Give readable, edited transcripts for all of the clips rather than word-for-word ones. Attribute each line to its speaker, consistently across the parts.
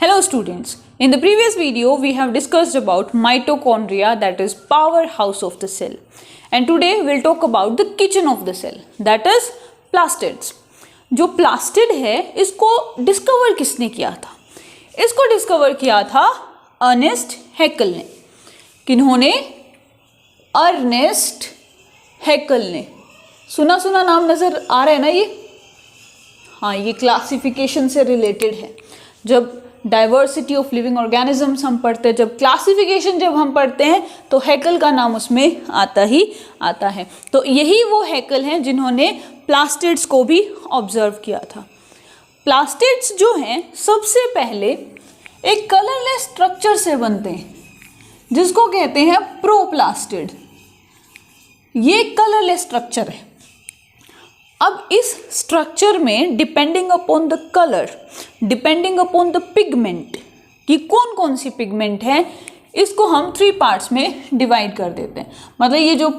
Speaker 1: Hello students, in the previous video we have discussed about mitochondria, that is powerhouse of the cell, and today we'll talk about the kitchen of the cell, that is plastids. जो plastid है इसको discover किसने किया था? इसको discover किया था Ernest हैकल ने। किन्होंने? अर्नेस्ट हैकल ने। सुना सुना नाम नज़र आ रहा है ना ये? हाँ, ये क्लासिफिकेशन से रिलेटेड है। जब डाइवर्सिटी ऑफ लिविंग ऑर्गेनिजम्स हम पढ़ते हैं, जब क्लासिफिकेशन जब हम पढ़ते हैं तो हैकल का नाम उसमें आता ही आता है। तो यही वो हैकल हैं जिन्होंने प्लास्टिड्स को भी ऑब्जर्व किया था। प्लास्टिड्स जो हैं सबसे पहले एक कलरलेस स्ट्रक्चर से बनते हैं जिसको कहते हैं प्रोप्लास्टिड। ये कलरलेस स्ट्रक्चर है। अब इस स्ट्रक्चर में depending upon the colour, depending upon the pigment, कि कौन कौन सी पिगमेंट है, इसको हम 3 पार्ट्स में डिवाइड कर देते हैं। मतलब ये जो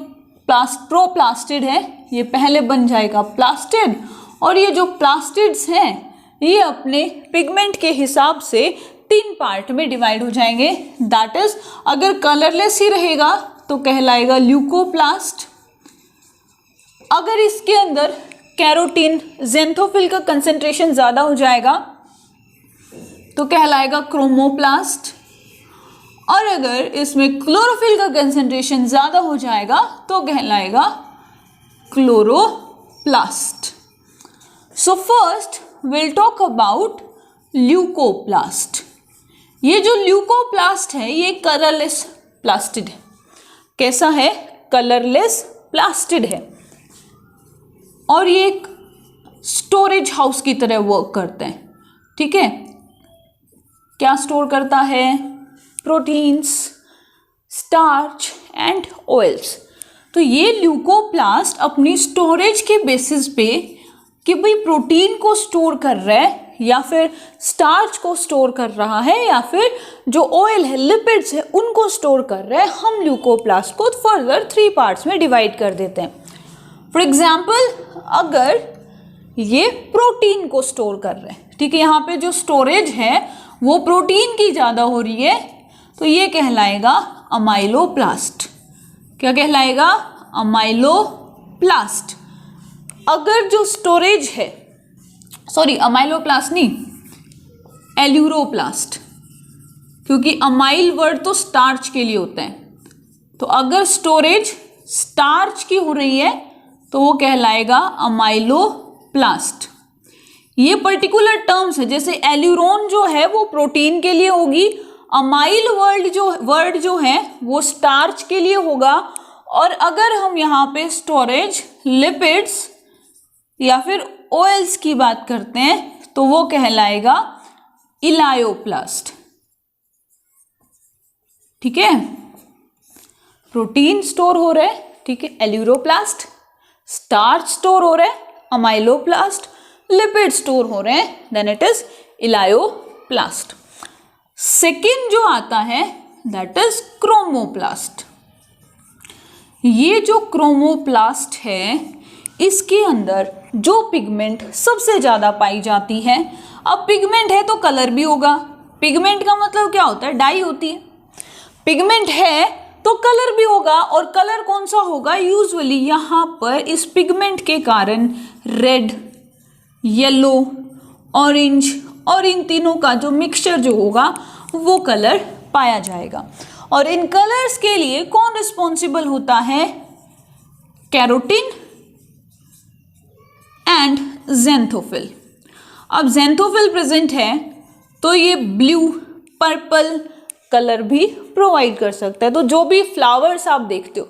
Speaker 1: प्रोप्लास्टिड है ये पहले बन जाएगा प्लास्टिड, और ये जो प्लास्टिड्स हैं ये अपने पिगमेंट के हिसाब से 3 पार्ट में डिवाइड हो जाएंगे। दैट इज, अगर कलरलेस ही रहेगा तो कहलाएगा ल्यूकोप्लास्ट। अगर इसके अंदर कैरोटीन ज़ेंथोफिल का कंसंट्रेशन ज़्यादा हो जाएगा तो कहलाएगा क्रोमोप्लास्ट, और अगर इसमें क्लोरोफिल का कंसंट्रेशन ज़्यादा हो जाएगा तो कहलाएगा chloroplast. So first will talk about leucoplast. ये जो ल्यूकोप्लास्ट है ये कलरलेस प्लास्टिड है। कैसा है? कलरलेस प्लास्टिड है, और ये एक स्टोरेज हाउस की तरह वर्क करते हैं। ठीक है, क्या स्टोर करता है? Proteins, starch and oils. तो ये ल्यूकोप्लास्ट अपनी स्टोरेज के बेसिस पे कि भाई प्रोटीन को स्टोर कर रहा है या फिर स्टार्च को स्टोर कर रहा है या फिर जो ऑयल है, लिपिड्स है, उनको स्टोर कर रहा है, हम ल्यूकोप्लास्ट को फर्दर 3 पार्ट्स में डिवाइड कर देते हैं। फॉर एग्जाम्पल, अगर ये प्रोटीन को स्टोर कर रहे हैं, ठीक है, यहाँ पे जो स्टोरेज है वो प्रोटीन की ज़्यादा हो रही है, तो ये कहलाएगा अमाइलोप्लास्ट। क्या कहलाएगा? अमाइलोप्लास्ट। अगर जो स्टोरेज है, सॉरी अमाइलोप्लास्ट नहीं, एल्यूरोप्लास्ट, क्योंकि अमाइल वर्ड तो स्टार्च के लिए होता है। तो अगर स्टोरेज स्टार्च की हो रही है तो वो कहलाएगा अमाइलोप्लास्ट। ये पर्टिकुलर टर्म्स है, जैसे एल्यूरोन जो है वो प्रोटीन के लिए होगी, अमाइल वर्ड जो है वो स्टार्च के लिए होगा, और अगर हम यहाँ पे स्टोरेज लिपिड्स या फिर ऑयल्स की बात करते हैं तो वो कहलाएगा इलायोप्लास्ट। ठीक है, प्रोटीन स्टोर हो रहा है, ठीक है, एल्यूरोप्लास्ट, स्टार्च स्टोर हो रहा है, अमाइलोप्लास्ट, लिपिड स्टोर हो रहे हैं, then it is elaioplast. Second जो आता है दैट इज क्रोमोप्लास्ट। ये जो क्रोमोप्लास्ट है इसके अंदर जो पिगमेंट सबसे ज़्यादा पाई जाती है, अब पिगमेंट है तो कलर भी होगा। पिगमेंट का मतलब क्या होता है? डाई होती है। पिगमेंट है तो कलर भी होगा, और कलर कौन सा होगा? यूजुअली यहाँ पर इस पिगमेंट के कारण रेड, येलो, ऑरेंज, और इन तीनों का जो मिक्सचर जो होगा वो कलर पाया जाएगा। और इन कलर्स के लिए कौन रिस्पॉन्सिबल होता है? Carotene and xanthophyll. अब ज़ेंथोफिल प्रेजेंट है तो ये ब्लू, पर्पल कलर भी प्रोवाइड कर सकता है। तो जो भी फ्लावर्स आप देखते हो,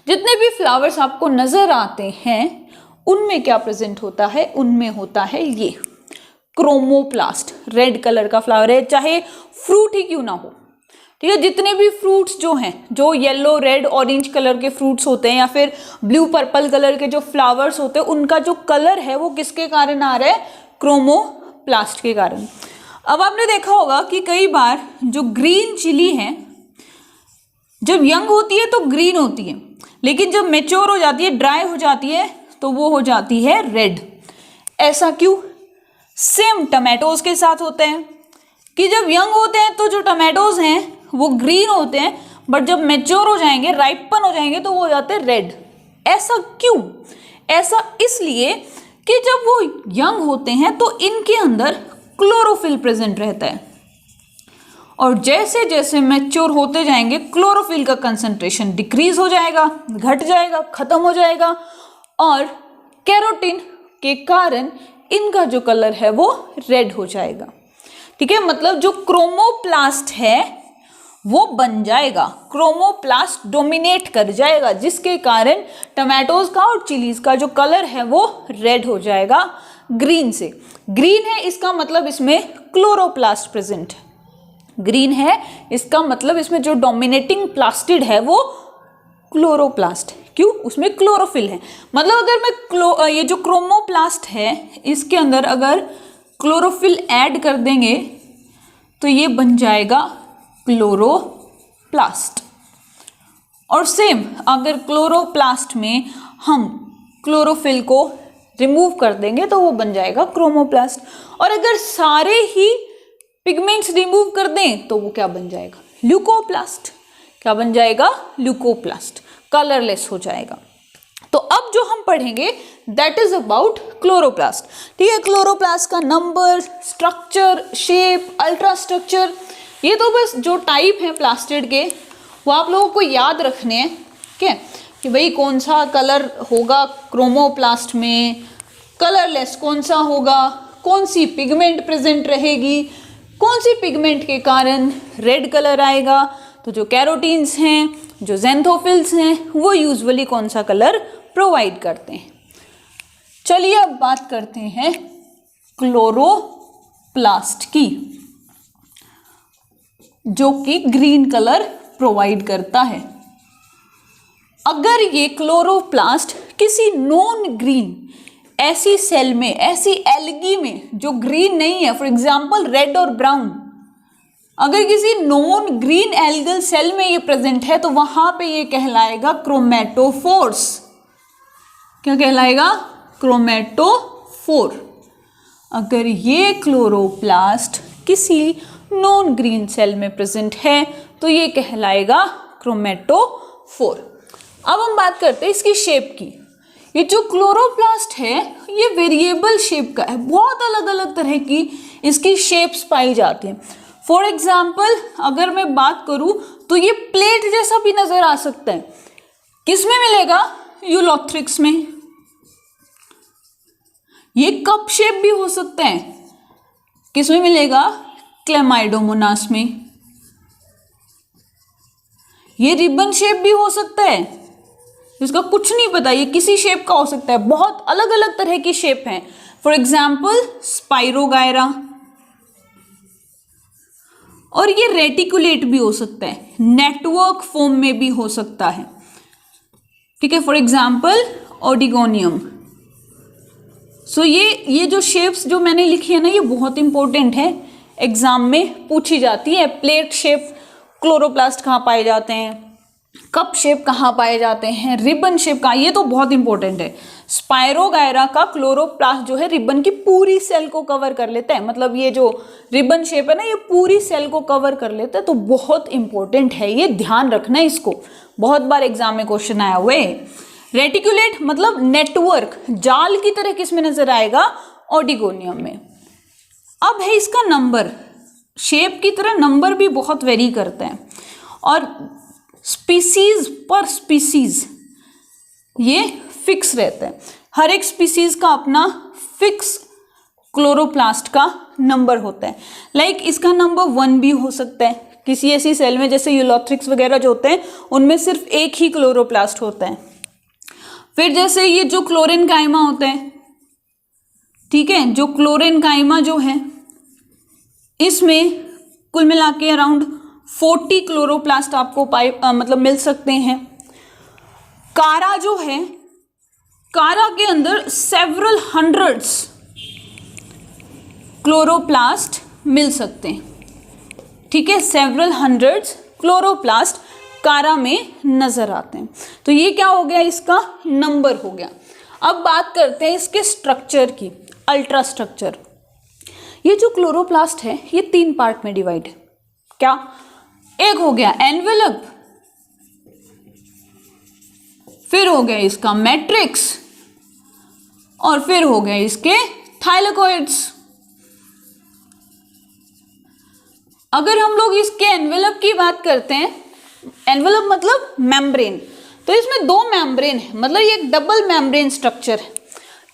Speaker 1: जितने भी फ्लावर्स आपको नजर आते हैं, उनमें क्या प्रेजेंट होता है? उनमें होता है ये क्रोमोप्लास्ट। रेड कलर का फ्लावर है, चाहे फ्रूट ही क्यों ना हो, ठीक है। जितने भी फ्रूट्स जो हैं, जो येलो, रेड, ऑरेंज कलर के फ्रूट्स होते हैं या फिर ब्लू, पर्पल कलर के जो फ्लावर्स होते हैं, उनका जो कलर है वो किसके कारण आ रहा है? क्रोमोप्लास्ट के कारण। अब आपने देखा होगा कि कई बार जो ग्रीन चिली है जब यंग होती है तो ग्रीन होती है, लेकिन जब मेच्योर हो जाती है, ड्राई हो जाती है, तो वो हो जाती है रेड। ऐसा क्यों? सेम टमाटोज के साथ होते हैं, कि जब यंग होते हैं तो जो टमाटोज हैं वो ग्रीन होते हैं, बट जब मैच्योर हो जाएंगे, राइपन हो जाएंगे, तो वो हो जाते हैं रेड। ऐसा क्यों? ऐसा इसलिए कि जब वो यंग होते हैं तो इनके अंदर क्लोरोफिल प्रेजेंट रहता है, और जैसे जैसे मैच्योर होते जाएंगे क्लोरोफिल का कंसंट्रेशन डिक्रीज हो जाएगा, घट जाएगा, खत्म हो जाएगा, और कैरोटीन के कारण इनका जो कलर है वो रेड हो जाएगा। ठीक है, मतलब जो क्रोमोप्लास्ट है वो बन जाएगा, क्रोमोप्लास्ट डोमिनेट कर जाएगा, जिसके कारण टमाटोज का और चिलीज का जो कलर है वो रेड हो जाएगा ग्रीन से। ग्रीन है इसका मतलब इसमें क्लोरोप्लास्ट प्रेजेंट है। ग्रीन है इसका मतलब इसमें जो डोमिनेटिंग प्लास्टिड है वो क्लोरोप्लास्ट है। क्यों? उसमें क्लोरोफिल है। मतलब अगर मैं ये जो क्रोमोप्लास्ट है इसके अंदर अगर क्लोरोफिल ऐड कर देंगे तो ये बन जाएगा क्लोरोप्लास्ट। और सेम अगर क्लोरोप्लास्ट में हम क्लोरोफिल को रिमूव कर देंगे तो वो बन जाएगा क्रोमोप्लास्ट। और अगर सारे ही पिगमेंट्स रिमूव कर दें तो वो क्या बन जाएगा? ल्यूकोप्लास्ट। क्या बन जाएगा? ल्यूकोप्लास्ट, कलरलेस हो जाएगा। तो अब जो हम पढ़ेंगे दैट इज अबाउट क्लोरोप्लास्ट। ठीक है, क्लोरोप्लास्ट का number, structure, shape, ultra structure, ये तो बस जो टाइप है प्लास्टिड के वो आप लोगों को याद रखने हैं। ठीक है, कि भाई कौन सा कलर होगा क्रोमोप्लास्ट में, कलरलेस कौन सा होगा, कौन सी पिगमेंट प्रेजेंट रहेगी, कौन सी पिगमेंट के कारण रेड कलर आएगा। तो जो कैरोटीन्स हैं, जो ज़ैंथोफिल्स हैं, वो यूजुअली कौन सा कलर प्रोवाइड करते हैं। चलिए अब बात करते हैं क्लोरोप्लास्ट की, जो कि ग्रीन कलर प्रोवाइड करता है। अगर ये क्लोरोप्लास्ट किसी नॉन ग्रीन ऐसी सेल में, ऐसी एल्गी में जो ग्रीन नहीं है, फॉर एग्जाम्पल रेड और ब्राउन, अगर किसी नॉन ग्रीन एल्गल सेल में ये प्रेजेंट है तो वहां पे ये कहलाएगा क्रोमेटोफोर्स। क्या कहलाएगा? क्रोमेटोफोर। अगर ये क्लोरोप्लास्ट किसी नॉन ग्रीन सेल में प्रेजेंट है तो ये कहलाएगा क्रोमेटोफोर। अब हम बात करते हैं इसकी शेप की। ये जो क्लोरोप्लास्ट है ये वेरिएबल शेप का है, बहुत अलग अलग तरह की इसकी शेप्स पाई जाती हैं। फॉर एग्जाम्पल अगर मैं बात करूं तो ये प्लेट जैसा भी नजर आ सकता है। किस में मिलेगा? यूलोथ्रिक्स में। ये कप शेप भी हो सकता है। किस में मिलेगा? क्लेमाइडोमोनास में। ये रिबन शेप भी हो सकता है, इसका कुछ नहीं पता, ये किसी शेप का हो सकता है। बहुत अलग अलग तरह की शेप हैं। फॉर एग्जाम्पल स्पाइरोगायरा, और ये रेटिकुलेट भी हो सकता है, नेटवर्क फॉर्म में भी हो सकता है। ठीक है, फॉर एग्जाम्पल ओडिगोनियम। सो ये जो शेप्स जो मैंने लिखी है ना, ये बहुत इंपॉर्टेंट है, एग्जाम में पूछी जाती है। प्लेट शेप क्लोरोप्लास्ट कहाँ पाए जाते हैं, कप शेप कहाँ पाए जाते हैं, रिबन शेप का, ये तो बहुत इंपॉर्टेंट है। स्पाइरोगायरा का क्लोरोप्लास्ट जो है रिबन की पूरी सेल को कवर कर लेता है, मतलब ये जो रिबन शेप है ना ये पूरी सेल को कवर कर लेता है, तो बहुत इंपॉर्टेंट है, ये ध्यान रखना है इसको, बहुत बार एग्जाम में क्वेश्चन आया हुआ है। रेटिकुलेट मतलब नेटवर्क, जाल की तरह किस में नजर आएगा? ओडिगोनियम में। अब है इसका नंबर, शेप की तरह नंबर भी बहुत वेरी करते हैं, और स्पीसीज पर स्पीसीज ये फिक्स रहता है। हर एक स्पीसीज का अपना फिक्स क्लोरोप्लास्ट का नंबर होता है। लाइक इसका नंबर 1 भी हो सकता है किसी ऐसी सेल में, जैसे यूलोथ्रिक्स वगैरह जो होते हैं उनमें सिर्फ एक ही क्लोरोप्लास्ट होता है। फिर जैसे ये जो क्लोरेनकाइमा होता है, ठीक है, जो क्लोरेनकाइमा जो है इसमें कुल मिला के अराउंड 40 क्लोरोप्लास्ट आपको मतलब मिल सकते हैं। कारा जो है, कारा के अंदर सेवरल हंड्रेड्स क्लोरोप्लास्ट मिल सकते हैं। ठीक है, सेवरल हंड्रेड्स क्लोरोप्लास्ट कारा में नजर आते हैं। तो ये क्या हो गया? इसका नंबर हो गया। अब बात करते हैं इसके स्ट्रक्चर की, अल्ट्रा स्ट्रक्चर। ये जो क्लोरोप्लास्ट है ये 3 पार्ट में डिवाइड है। क्या? एक हो गया एनवेलप, फिर हो गया इसका मैट्रिक्स, और फिर हो गए इसके थाइलेकोइड्स। अगर हम लोग इसके एनवेलप की बात करते हैं, एनवेलप मतलब मेम्ब्रेन, तो इसमें 2 मेम्ब्रेन है, मतलब ये एक डबल मेम्ब्रेन स्ट्रक्चर है।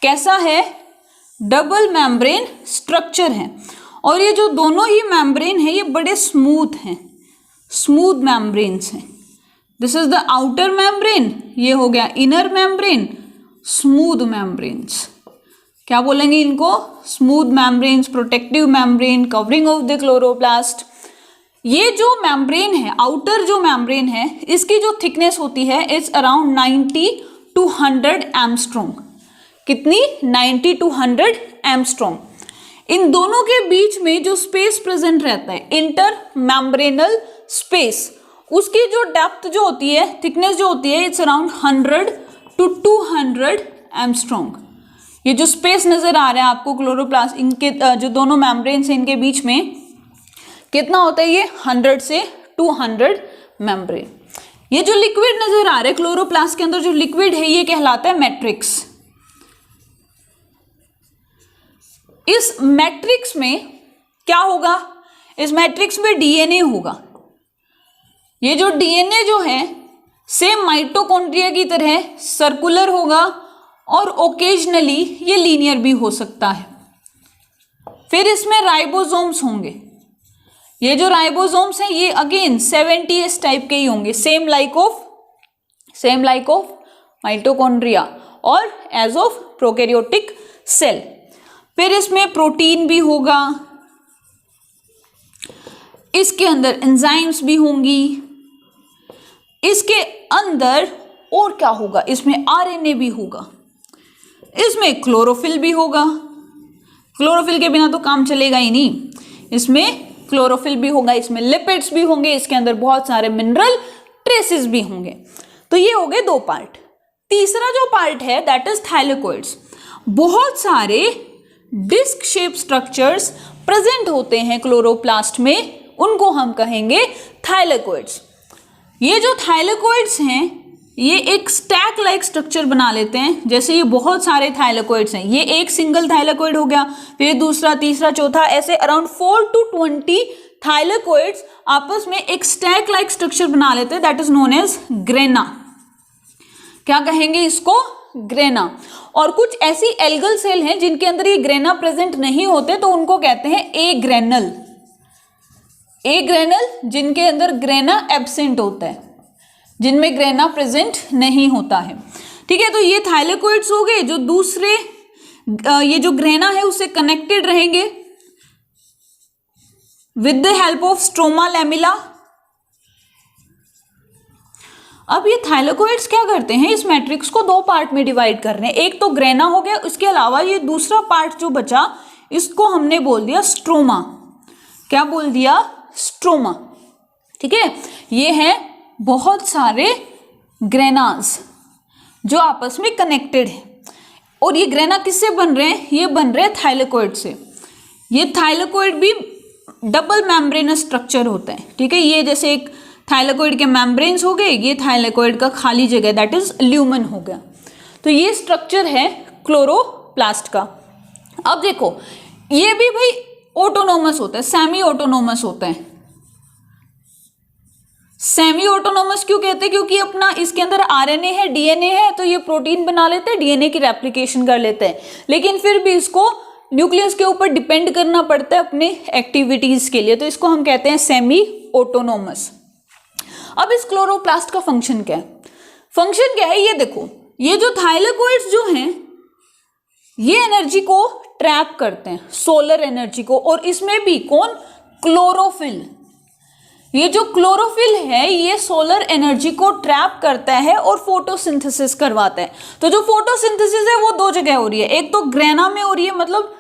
Speaker 1: कैसा है? डबल मेम्ब्रेन स्ट्रक्चर है। और ये जो दोनों ही मेम्ब्रेन है ये बड़े स्मूथ हैं, स्मूथ मेम्ब्रेन्स हैं। This is the outer membrane, ये हो गया इनर मेम्ब्रेन, स्मूथ मेम्ब्रेन्स। क्या बोलेंगे इनको? Smooth membranes, protective membrane, covering of the chloroplast. ये जो मेम्ब्रेन है, आउटर जो मेम्ब्रेन है, इसकी जो थिकनेस होती है इज अराउंड 90 to 100 एंगस्ट्रॉम। कितनी? 90 to 100 एंगस्ट्रॉम। इन दोनों के बीच में जो स्पेस प्रेजेंट रहता है, इंटर मेम्ब्रेनल स्पेस, उसकी जो डेप्थ जो होती है, थिकनेस जो होती है, इट्स अराउंड 100 to 200 एंगस्ट्रॉम। ये जो स्पेस नजर आ रहा है आपको क्लोरोप्लास्ट, इनके जो दोनों मेम्ब्रेन्स हैं इनके बीच में कितना होता है? ये 100 से 200 मेम्ब्रेन। ये जो लिक्विड नजर आ रहा है क्लोरोप्लास्ट के अंदर, जो लिक्विड है ये कहलाता है मैट्रिक्स। इस मैट्रिक्स में क्या होगा? इस मैट्रिक्स में डीएनए होगा। ये जो डीएनए जो है सेम माइटोकॉन्ड्रिया की तरह सर्कुलर होगा और ओकेजनली ये लीनियर भी हो सकता है। फिर इसमें राइबोसोम्स होंगे। ये जो राइबोसोम्स हैं ये अगेन 70S टाइप के ही होंगे, सेम लाइक ऑफ माइटोकॉन्ड्रिया और एज ऑफ प्रोकैरियोटिक सेल। फिर इसमें प्रोटीन भी होगा, इसके अंदर एंजाइम्स भी होंगी, इसके अंदर और क्या होगा? इसमें आरएनए भी होगा, इसमें क्लोरोफिल भी होगा। क्लोरोफिल के बिना तो काम चलेगा ही नहीं। इसमें क्लोरोफिल भी होगा, इसमें लिपिड्स भी होंगे, इसके अंदर बहुत सारे मिनरल ट्रेसेस भी होंगे। तो ये हो गए 2 पार्ट। तीसरा जो पार्ट है दैट इज थाइलेकोइड्स। बहुत सारे डिस्क शेप स्ट्रक्चर्स प्रेजेंट होते हैं क्लोरोप्लास्ट में, उनको हम कहेंगे थाइलेकोइड्स। ये जो थाइलेकोइड्स हैं ये एक स्टैक लाइक स्ट्रक्चर बना लेते हैं। जैसे ये बहुत सारे थाइलेकोइड्स हैं, ये एक सिंगल थाइलेकोइड हो गया, फिर दूसरा, तीसरा, चौथा, ऐसे अराउंड 4 to 20 थाइलेकोइड्स आपस में एक स्टैक लाइक स्ट्रक्चर बना लेते हैं, that is known as grana. क्या कहेंगे इसको? ग्रेना। और कुछ ऐसी एल्गल सेल हैं जिनके अंदर ये ग्रेना प्रेजेंट नहीं होते, तो उनको कहते हैं एग्रेनल। एग्रेनल जिनके अंदर ग्रेना एब्सेंट होता है, जिनमें ग्रेना प्रेजेंट नहीं होता है। ठीक है, तो ये थाइलेकोइड्स हो गए जो दूसरे ये जो ग्रेना है उससे कनेक्टेड रहेंगे with the help of stroma lamella. अब ये थाइलेकोइड्स क्या करते हैं? इस मैट्रिक्स को 2 पार्ट में डिवाइड कर रहे हैं। एक तो ग्रेना हो गया, उसके अलावा ये दूसरा पार्ट जो बचा इसको हमने बोल दिया स्ट्रोमा। क्या बोल दिया? स्ट्रोमा। ठीक है, ये है बहुत सारे ग्रेनास जो आपस में कनेक्टेड है। और ये ग्रेना किससे बन रहे हैं? ये बन रहे हैं थाइलेकोइड से। ये थाइलेकोइड भी डबल मेम्ब्रेनस स्ट्रक्चर होता है। ठीक है, ये जैसे एक थाइलेकोइड के मेम्ब्रेन्स हो गए, ये थाइलेकोइड का खाली जगह दैट इज ल्यूमन हो गया। तो ये स्ट्रक्चर है क्लोरोप्लास्ट का। अब देखो ये भी भाई ऑटोनोमस होता है, सेमी ऑटोनोमस होता है। सेमी ऑटोनोमस क्यों कहते हैं? क्योंकि अपना इसके अंदर आरएनए है, डीएनए है, तो ये प्रोटीन बना लेते हैं, डीएनए की रेप्लिकेशन कर लेते हैं, लेकिन फिर भी इसको न्यूक्लियस के ऊपर डिपेंड करना पड़ता है अपने एक्टिविटीज के लिए, तो इसको हम कहते हैं सेमी ऑटोनोमस। अब इस क्लोरोप्लास्ट का फंक्शन क्या है? फंक्शन क्या है ये देखो, ये जो थाइलेकोइड्स जो हैं ये एनर्जी को ट्रैप करते हैं, सोलर एनर्जी को, और इसमें भी कौन? क्लोरोफिल। ये जो क्लोरोफिल है ये सोलर एनर्जी को ट्रैप करता है और फोटोसिंथेसिस करवाता है। तो जो फोटोसिंथेसिस है वो 2 जगह हो रही है, एक तो ग्रेना में हो रही है, मतलब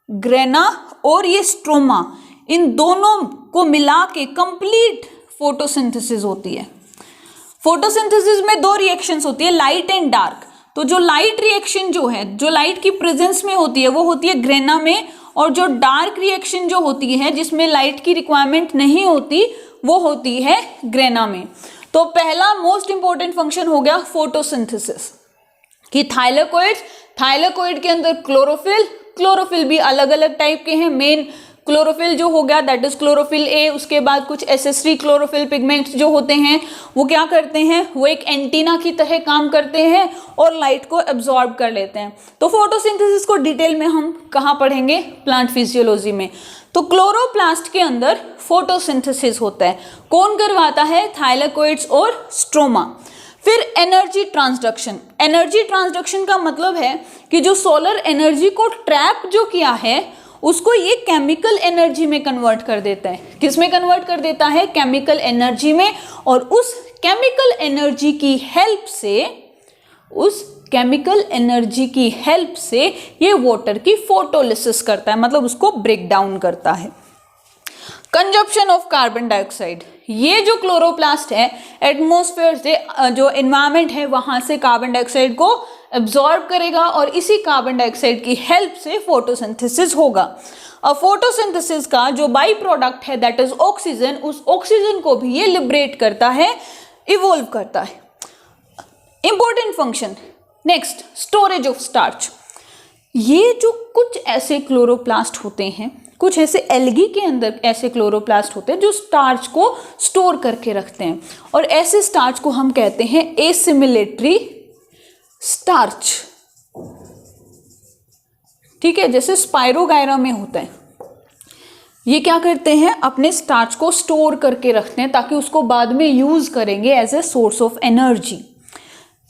Speaker 1: ग्रेना और ये स्ट्रोमा, इन दोनों को मिला के कंप्लीट फोटोसिंथेसिस होती है। फोटोसिंथेसिस में 2 रिएक्शंस होती है, लाइट एंड डार्क। तो जो लाइट रिएक्शन जो है, जो लाइट की प्रेजेंस में होती है वो होती है ग्रेना में, और जो डार्क रिएक्शन जो होती है जिसमें लाइट की रिक्वायरमेंट नहीं होती वो होती है ग्रेना में। तो पहला मोस्ट इंपॉर्टेंट फंक्शन हो गया फोटोसिंथेसिस कि थाइलेकोइड के अंदर क्लोरोफिल भी अलग अलग टाइप के हैं। मेन क्लोरोफिल जो हो गया दैट इज क्लोरोफिल ए, उसके बाद कुछ एसेसरी क्लोरोफिल पिगमेंट्स जो होते हैं वो क्या करते हैं, वो एक एंटीना की तरह काम करते हैं और लाइट को एब्जॉर्ब कर लेते हैं। तो फोटोसिंथेसिस को डिटेल में हम कहाँ पढ़ेंगे, प्लांट फिजियोलॉजी में। तो क्लोरोप्लास्ट के अंदर फोटोसिंथेसिस होता है, कौन करवाता है, थाइलेकोइड्स और स्ट्रोमा। फिर एनर्जी ट्रांसडक्शन का मतलब है कि जो सोलर एनर्जी को ट्रैप जो किया है उसको ये केमिकल एनर्जी में कन्वर्ट कर देता है। किस में कन्वर्ट कर देता है, केमिकल एनर्जी में। और उस केमिकल एनर्जी की हेल्प से ये वाटर की फोटोलिसिस करता है, मतलब उसको ब्रेक डाउन करता है। कंजप्शन ऑफ कार्बन डाइऑक्साइड, ये जो क्लोरोप्लास्ट है एटमॉस्फेयर से जो एनवायरनमेंट है वहां से कार्बन डाइऑक्साइड को एब्जॉर्ब करेगा और इसी कार्बन डाइऑक्साइड की हेल्प से फोटोसिंथेसिस होगा। और फोटोसिंथेसिस का जो बाई प्रोडक्ट है दैट इज ऑक्सीजन, उस ऑक्सीजन को भी ये लिबरेट करता है, इवोल्व करता है। Important function next, storage of starch. ये जो कुछ ऐसे क्लोरोप्लास्ट होते हैं, कुछ ऐसे एल्गी के अंदर ऐसे क्लोरोप्लास्ट होते हैं जो स्टार्च को स्टोर करके रखते हैं और ऐसे स्टार्च को हम कहते हैं एसिमिलेटरी स्टार्च। ठीक है, जैसे स्पाइरोगायरा में होता है, ये क्या करते हैं, अपने स्टार्च को स्टोर करके रखते हैं ताकि उसको बाद में यूज करेंगे as a source of energy.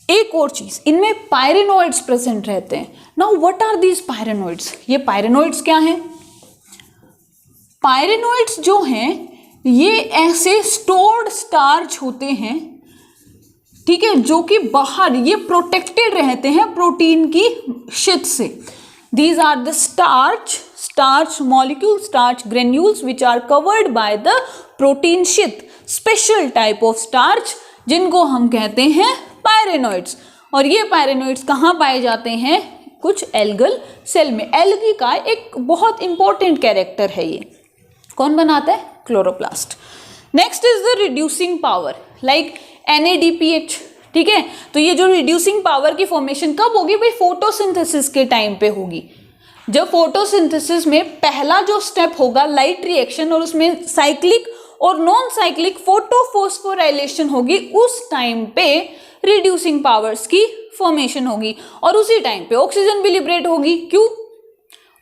Speaker 1: एक और चीज, इनमें पायरेनोइड्स प्रेजेंट रहते हैं। Now what are these pyrenoids, ये पायरेनोइड्स क्या हैं, पायरेनोइड्स जो हैं ये ऐसे स्टोर्ड स्टार्च होते हैं, ठीक है, जो कि बाहर ये प्रोटेक्टेड रहते हैं प्रोटीन की शीट से। These are the starch molecule, starch granules which are covered by the protein sheet, special type of starch जिनको हम कहते हैं पायरेनोइड्स। और ये पायरेनोइड्स कहाँ पाए जाते हैं, कुछ एल्गल सेल में। एल्गी का एक बहुत इंपॉर्टेंट कैरेक्टर है, ये कौन बनाता है, chloroplast. Next is the reducing power like NADPH, ठीक है। तो ये जो रिड्यूसिंग पावर की फॉर्मेशन कब होगी भाई, फोटोसिंथेसिस के टाइम पे होगी। जब फोटोसिंथेसिस में पहला जो स्टेप होगा लाइट रिएक्शन और उसमें साइक्लिक और नॉन साइक्लिक फोटोफॉस्फोराइलेशन होगी, उस टाइम पे रिड्यूसिंग पावर्स की फॉर्मेशन होगी और उसी टाइम पे ऑक्सीजन भी लिबरेट होगी। क्यों,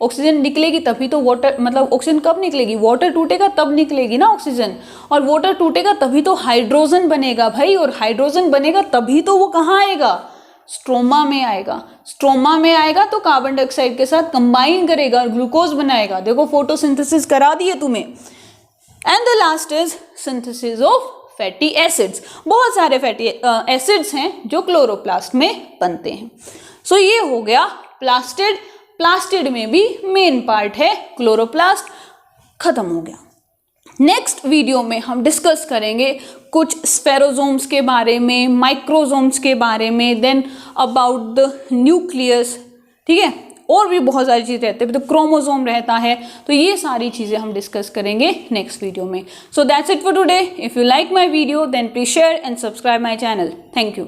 Speaker 1: ऑक्सीजन निकलेगी तभी तो वाटर, मतलब ऑक्सीजन कब निकलेगी, वाटर टूटेगा तब निकलेगी ना ऑक्सीजन, और वाटर टूटेगा तभी तो हाइड्रोजन बनेगा भाई, और हाइड्रोजन बनेगा तभी तो वो कहाँ आएगा, स्ट्रोमा में आएगा। स्ट्रोमा में आएगा तो कार्बन डाइऑक्साइड के साथ कंबाइन करेगा और ग्लूकोज बनाएगा। देखो फोटोसिंथेसिस करा दिए तुम्हें। And the last is synthesis of fatty acids. बहुत सारे फैटी एसिड्स हैं जो क्लोरोप्लास्ट में बनते हैं। सो ये हो गया प्लास्टिड। प्लास्टिड में भी मेन पार्ट है क्लोरोप्लास्ट, खत्म हो गया। नेक्स्ट वीडियो में हम डिस्कस करेंगे कुछ स्फेरोजोम्स के बारे में, माइक्रोजोम्स के बारे में, देन अबाउट द न्यूक्लियस, ठीक है, और भी बहुत सारी चीज़ें रहती है, तो क्रोमोसोम रहता है, तो ये सारी चीज़ें हम डिस्कस करेंगे नेक्स्ट वीडियो में। So that's it for today. If you like my video then please share and subscribe my channel. Thank you.